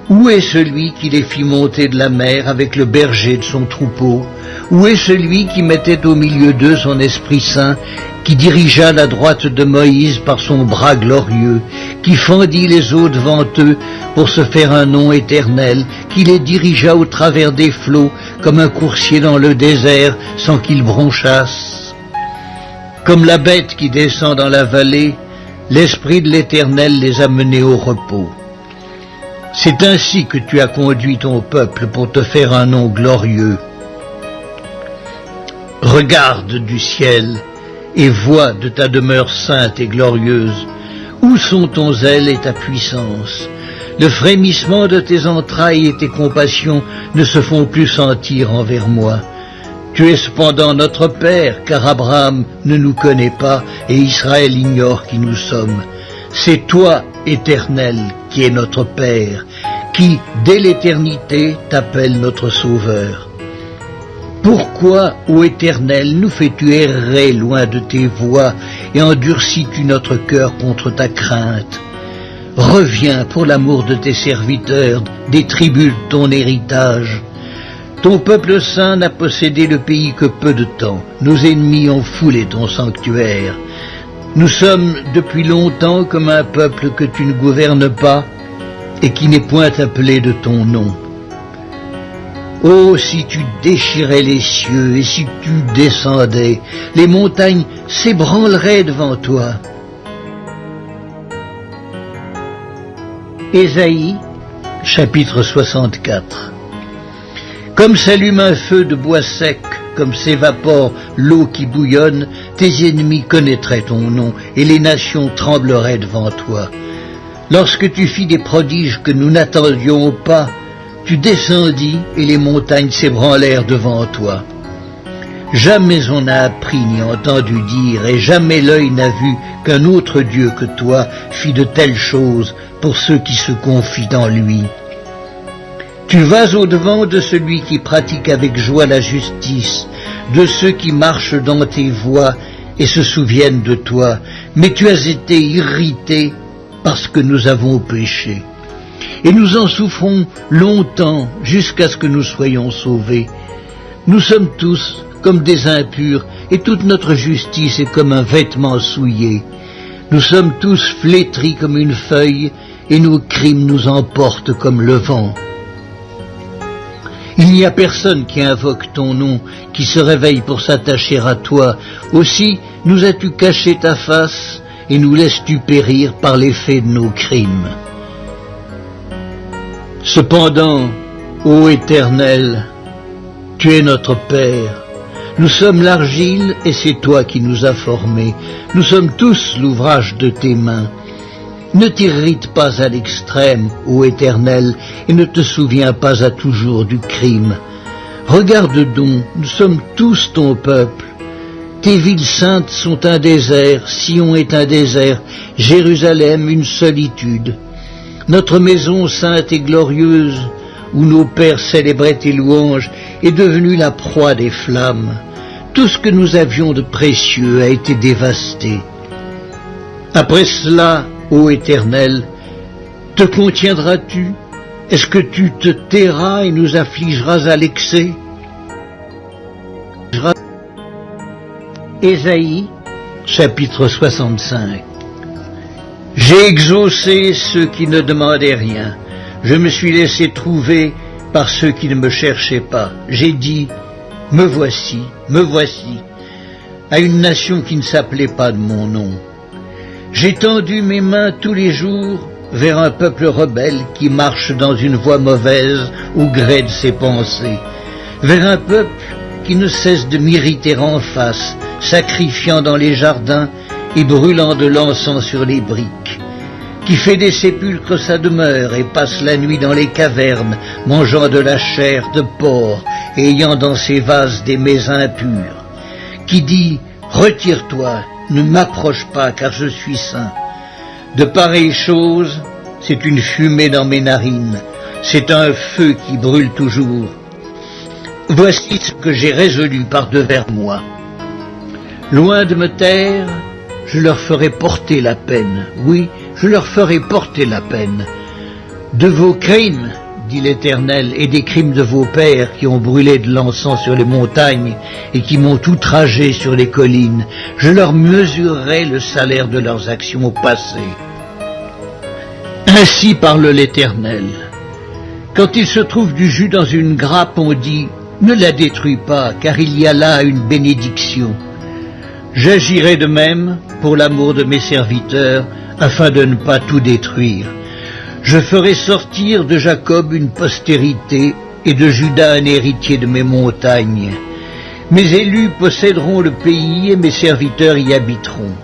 Où est celui qui les fit monter de la mer avec le berger de son troupeau? Où est celui qui mettait au milieu d'eux son Esprit Saint, qui dirigea la droite de Moïse par son bras glorieux, qui fendit les eaux devant eux pour se faire un nom éternel, qui les dirigea au travers des flots comme un coursier dans le désert sans qu'ils bronchassent? Comme la bête qui descend dans la vallée, l'Esprit de l'Éternel les a menés au repos. C'est ainsi que tu as conduit ton peuple pour te faire un nom glorieux. Regarde du ciel et vois de ta demeure sainte et glorieuse. Où sont ton zèle et ta puissance? Le frémissement de tes entrailles et tes compassions ne se font plus sentir envers moi. Tu es cependant notre Père, car Abraham ne nous connaît pas et Israël ignore qui nous sommes. C'est toi, Éternel, qui es notre Père, qui, dès l'éternité, t'appelle notre Sauveur. Pourquoi, ô Éternel, nous fais-tu errer loin de tes voies et endurcis-tu notre cœur contre ta crainte? Reviens pour l'amour de tes serviteurs, des tribus de ton héritage. Ton peuple saint n'a possédé le pays que peu de temps. Nos ennemis ont foulé ton sanctuaire. Nous sommes depuis longtemps comme un peuple que tu ne gouvernes pas et qui n'est point appelé de ton nom. Oh, si tu déchirais les cieux et si tu descendais, les montagnes s'ébranleraient devant toi. Ésaïe, chapitre 64. Comme s'allume un feu de bois sec, comme s'évapore l'eau qui bouillonne, tes ennemis connaîtraient ton nom, et les nations trembleraient devant toi. Lorsque tu fis des prodiges que nous n'attendions pas, tu descendis, et les montagnes s'ébranlèrent devant toi. Jamais on n'a appris ni entendu dire, et jamais l'œil n'a vu qu'un autre Dieu que toi fit de telles choses pour ceux qui se confient en lui. Tu vas au-devant de celui qui pratique avec joie la justice, de ceux qui marchent dans tes voies et se souviennent de toi, mais tu as été irrité parce que nous avons péché. Et nous en souffrons longtemps jusqu'à ce que nous soyons sauvés. Nous sommes tous comme des impurs, et toute notre justice est comme un vêtement souillé. Nous sommes tous flétris comme une feuille, et nos crimes nous emportent comme le vent. Il n'y a personne qui invoque ton nom, qui se réveille pour s'attacher à toi. Aussi nous as-tu caché ta face, et nous laisses-tu périr par l'effet de nos crimes. Cependant, ô Éternel, tu es notre Père. Nous sommes l'argile et c'est toi qui nous as formés. Nous sommes tous l'ouvrage de tes mains. Ne t'irrite pas à l'extrême, ô Éternel, et ne te souviens pas à toujours du crime. Regarde donc, nous sommes tous ton peuple. Tes villes saintes sont un désert, Sion est un désert, Jérusalem une solitude. Notre maison sainte et glorieuse, où nos pères célébraient tes louanges, est devenue la proie des flammes. Tout ce que nous avions de précieux a été dévasté. Après cela, ô Éternel, te contiendras-tu? Est-ce que tu te tairas et nous affligeras à l'excès? Ésaïe, chapitre 65. J'ai exaucé ceux qui ne demandaient rien. Je me suis laissé trouver par ceux qui ne me cherchaient pas. J'ai dit, me voici, à une nation qui ne s'appelait pas de mon nom. J'ai tendu mes mains tous les jours vers un peuple rebelle qui marche dans une voie mauvaise au gré de ses pensées, vers un peuple qui ne cesse de m'irriter en face, sacrifiant dans les jardins et brûlant de l'encens sur les briques, qui fait des sépulcres sa demeure et passe la nuit dans les cavernes, mangeant de la chair de porc et ayant dans ses vases des mets impurs, qui dit « Retire-toi, ne m'approche pas car je suis saint ». De pareilles choses, c'est une fumée dans mes narines, c'est un feu qui brûle toujours. Voici ce que j'ai résolu par devers moi. Loin de me taire, je leur ferai porter la peine. Oui, je leur ferai porter la peine. De vos crimes, dit l'Éternel, et des crimes de vos pères qui ont brûlé de l'encens sur les montagnes et qui m'ont outragé sur les collines, je leur mesurerai le salaire de leurs actions au passé. Ainsi parle l'Éternel. Quand il se trouve du jus dans une grappe, on dit « Ne la détruis pas, car il y a là une bénédiction ». J'agirai de même pour l'amour de mes serviteurs, afin de ne pas tout détruire. Je ferai sortir de Jacob une postérité et de Juda un héritier de mes montagnes. Mes élus posséderont le pays et mes serviteurs y habiteront.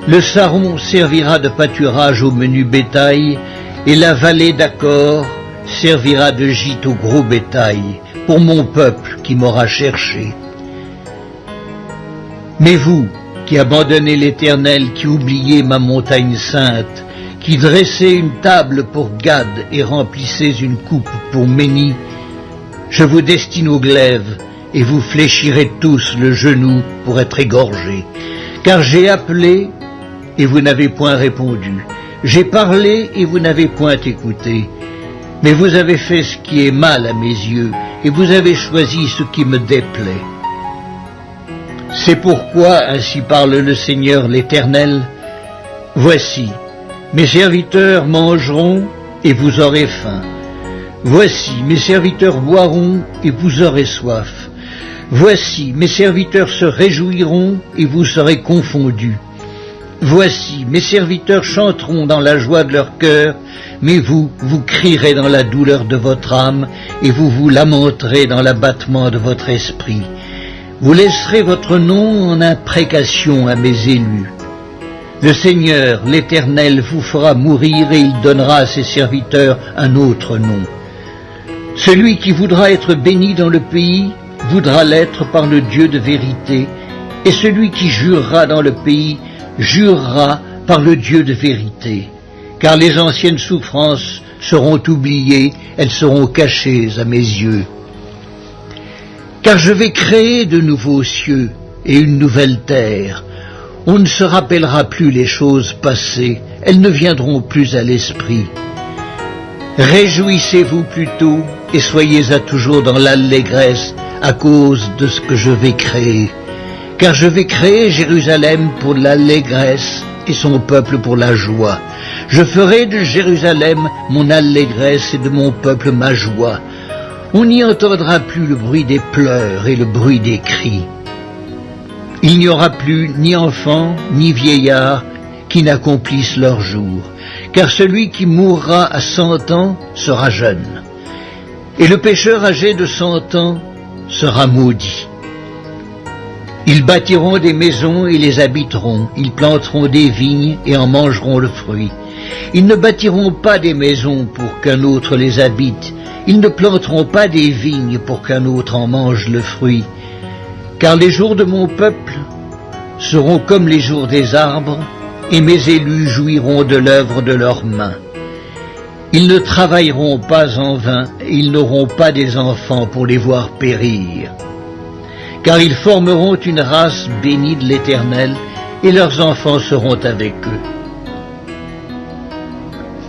Le Saron servira de pâturage au menu bétail et la vallée d'Accor servira de gîte au gros bétail pour mon peuple qui m'aura cherché. Mais vous, qui abandonnez l'Éternel, qui oubliez ma montagne sainte, qui dressez une table pour Gad et remplissez une coupe pour Méni, je vous destine au glaive, et vous fléchirez tous le genou pour être égorgés. Car j'ai appelé, et vous n'avez point répondu. J'ai parlé, et vous n'avez point écouté. Mais vous avez fait ce qui est mal à mes yeux, et vous avez choisi ce qui me déplaît. C'est pourquoi, ainsi parle le Seigneur l'Éternel, voici, mes serviteurs mangeront et vous aurez faim. Voici, mes serviteurs boiront et vous aurez soif. Voici, mes serviteurs se réjouiront et vous serez confondus. Voici, mes serviteurs chanteront dans la joie de leur cœur, mais vous, vous crierez dans la douleur de votre âme et vous vous lamenterez dans l'abattement de votre esprit. Vous laisserez votre nom en imprécation à mes élus. Le Seigneur, l'Éternel, vous fera mourir et il donnera à ses serviteurs un autre nom. Celui qui voudra être béni dans le pays voudra l'être par le Dieu de vérité, et celui qui jurera dans le pays jurera par le Dieu de vérité. Car les anciennes souffrances seront oubliées, elles seront cachées à mes yeux. Car je vais créer de nouveaux cieux et une nouvelle terre. On ne se rappellera plus les choses passées, elles ne viendront plus à l'esprit. Réjouissez-vous plutôt et soyez à toujours dans l'allégresse à cause de ce que je vais créer. Car je vais créer Jérusalem pour l'allégresse et son peuple pour la joie. Je ferai de Jérusalem mon allégresse et de mon peuple ma joie. On n'y entendra plus le bruit des pleurs et le bruit des cris. Il n'y aura plus ni enfant, ni vieillard qui n'accomplissent leur jour, car celui qui mourra à 100 ans sera jeune, et le pécheur âgé de 100 ans sera maudit. Ils bâtiront des maisons et les habiteront, ils planteront des vignes et en mangeront le fruit. Ils ne bâtiront pas des maisons pour qu'un autre les habite, ils ne planteront pas des vignes pour qu'un autre en mange le fruit, car les jours de mon peuple seront comme les jours des arbres, et mes élus jouiront de l'œuvre de leurs mains. Ils ne travailleront pas en vain, et ils n'auront pas des enfants pour les voir périr. Car ils formeront une race bénie de l'Éternel, et leurs enfants seront avec eux.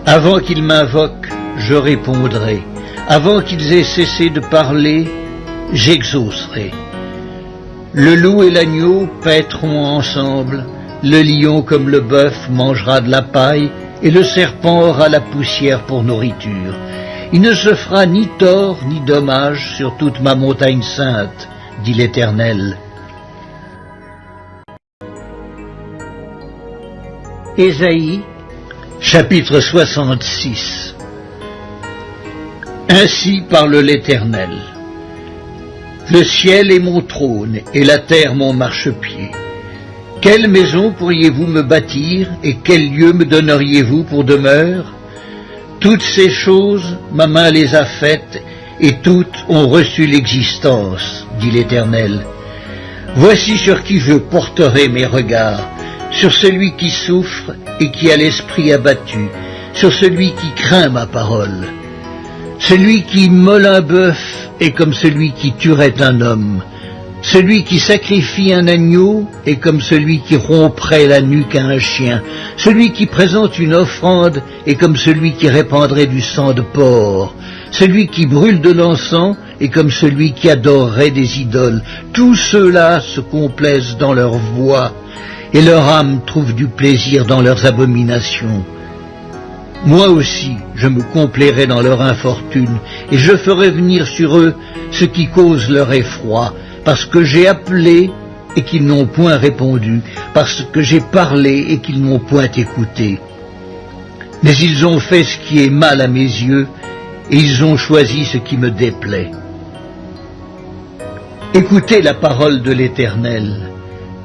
Avant qu'ils m'invoquent, je répondrai. Avant qu'ils aient cessé de parler, j'exaucerai. Le loup et l'agneau paîtront ensemble, le lion comme le bœuf mangera de la paille, et le serpent aura la poussière pour nourriture. Il ne se fera ni tort ni dommage sur toute ma montagne sainte, dit l'Éternel. Ésaïe, chapitre 66. Ainsi parle l'Éternel. Le ciel est mon trône et la terre mon marchepied. Quelle maison pourriez-vous me bâtir et quel lieu me donneriez-vous pour demeure? Toutes ces choses, ma main les a faites et toutes ont reçu l'existence, dit l'Éternel. Voici sur qui je porterai mes regards, sur celui qui souffre et qui a l'esprit abattu, sur celui qui craint ma parole. Celui qui immole un bœuf est comme celui qui tuerait un homme. Celui qui sacrifie un agneau est comme celui qui romprait la nuque à un chien. Celui qui présente une offrande est comme celui qui répandrait du sang de porc. Celui qui brûle de l'encens est comme celui qui adorerait des idoles. Tous ceux-là se complaisent dans leur voix, et leur âme trouve du plaisir dans leurs abominations. Moi aussi, je me complairai dans leur infortune, et je ferai venir sur eux ce qui cause leur effroi, parce que j'ai appelé et qu'ils n'ont point répondu, parce que j'ai parlé et qu'ils n'ont point écouté. Mais ils ont fait ce qui est mal à mes yeux, et ils ont choisi ce qui me déplaît. Écoutez la parole de l'Éternel,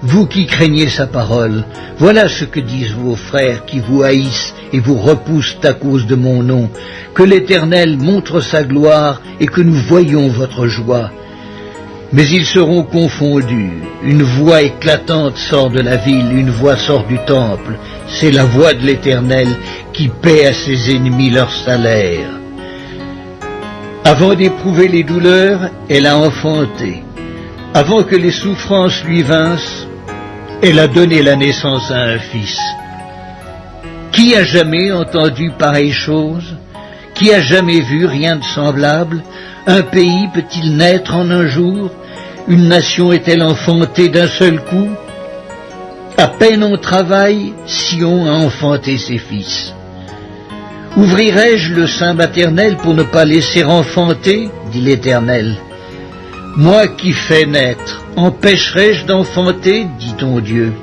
vous qui craignez sa parole. Voilà ce que disent vos frères qui vous haïssent et vous repoussent à cause de mon nom, que l'Éternel montre sa gloire et que nous voyions votre joie. Mais ils seront confondus. Une voix éclatante sort de la ville, une voix sort du temple. C'est la voix de l'Éternel qui paie à ses ennemis leur salaire. Avant d'éprouver les douleurs, elle a enfanté. Avant que les souffrances lui vinssent, elle a donné la naissance à un fils. Qui a jamais entendu pareille chose? Qui a jamais vu rien de semblable? Un pays peut-il naître en un jour? Une nation est-elle enfantée d'un seul coup? À peine on travaille, Sion a enfanté ses fils. Ouvrirai-je le sein maternel pour ne pas laisser enfanter, dit l'Éternel. Moi qui fais naître, empêcherai-je d'enfanter, dit ton Dieu.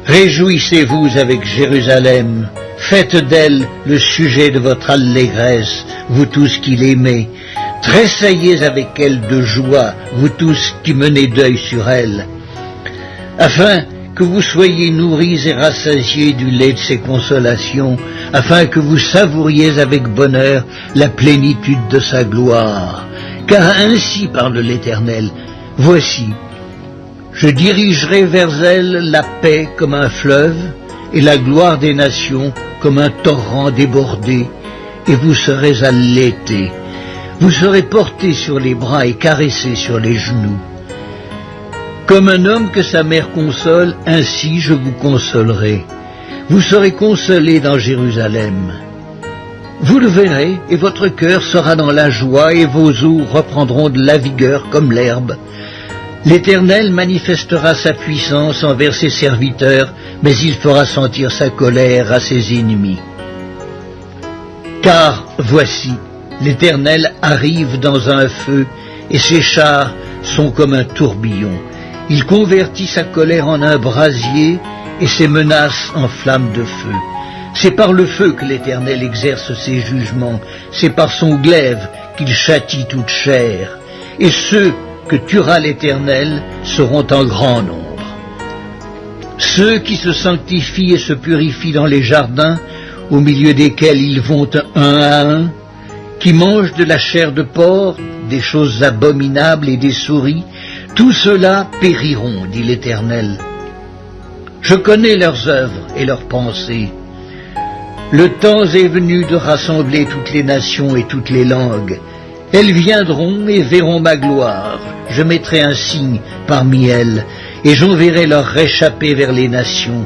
Réjouissez-vous avec Jérusalem, faites d'elle le sujet de votre allégresse, vous tous qui l'aimez. Tressaillez avec elle de joie, vous tous qui menez deuil sur elle, afin que vous soyez nourris et rassasiés du lait de ses consolations, afin que vous savouriez avec bonheur la plénitude de sa gloire. Car ainsi parle l'Éternel, voici, je dirigerai vers elle la paix comme un fleuve, et la gloire des nations comme un torrent débordé, et vous serez allaités. Vous serez portés sur les bras et caressés sur les genoux. Comme un homme que sa mère console, ainsi je vous consolerai. Vous serez consolés dans Jérusalem. Vous le verrez, et votre cœur sera dans la joie, et vos os reprendront de la vigueur comme l'herbe. L'Éternel manifestera sa puissance envers ses serviteurs, mais il fera sentir sa colère à ses ennemis. Car voici, l'Éternel arrive dans un feu, et ses chars sont comme un tourbillon. Il convertit sa colère en un brasier, et ses menaces en flammes de feu. C'est par le feu que l'Éternel exerce ses jugements, c'est par son glaive qu'il châtie toute chair, et ceux que tuera l'Éternel seront en grand nombre. Ceux qui se sanctifient et se purifient dans les jardins, au milieu desquels ils vont un à un, qui mangent de la chair de porc, des choses abominables et des souris, tous ceux-là périront, dit l'Éternel. Je connais leurs œuvres et leurs pensées. Le temps est venu de rassembler toutes les nations et toutes les langues. Elles viendront et verront ma gloire. Je mettrai un signe parmi elles, et j'enverrai leur réchappé vers les nations.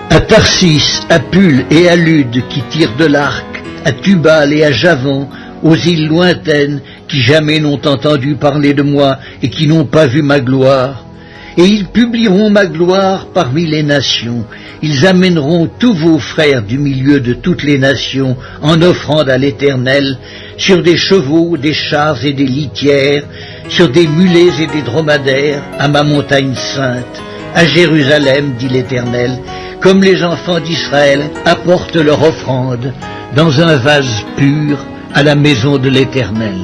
À Tarsis, à Pul et à Lude qui tirent de l'arc, à Tubal et à Javan, aux îles lointaines qui jamais n'ont entendu parler de moi et qui n'ont pas vu ma gloire. Et ils publieront ma gloire parmi les nations. Ils amèneront tous vos frères du milieu de toutes les nations en offrande à l'Éternel, sur des chevaux, des chars et des litières, sur des mulets et des dromadaires, à ma montagne sainte, à Jérusalem, dit l'Éternel, comme les enfants d'Israël apportent leur offrande dans un vase pur à la maison de l'Éternel.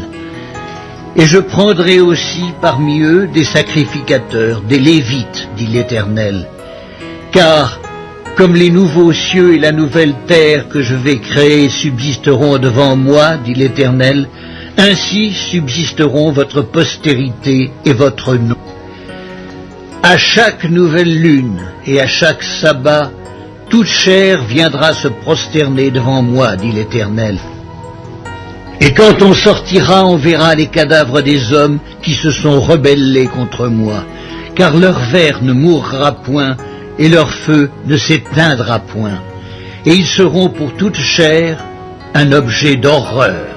Et je prendrai aussi parmi eux des sacrificateurs, des Lévites, dit l'Éternel. Car, comme les nouveaux cieux et la nouvelle terre que je vais créer subsisteront devant moi, dit l'Éternel, ainsi subsisteront votre postérité et votre nom. À chaque nouvelle lune et à chaque sabbat, toute chair viendra se prosterner devant moi, dit l'Éternel. Et quand on sortira, on verra les cadavres des hommes qui se sont rebellés contre moi, car leur ver ne mourra point, et leur feu ne s'éteindra point, et ils seront pour toute chair un objet d'horreur.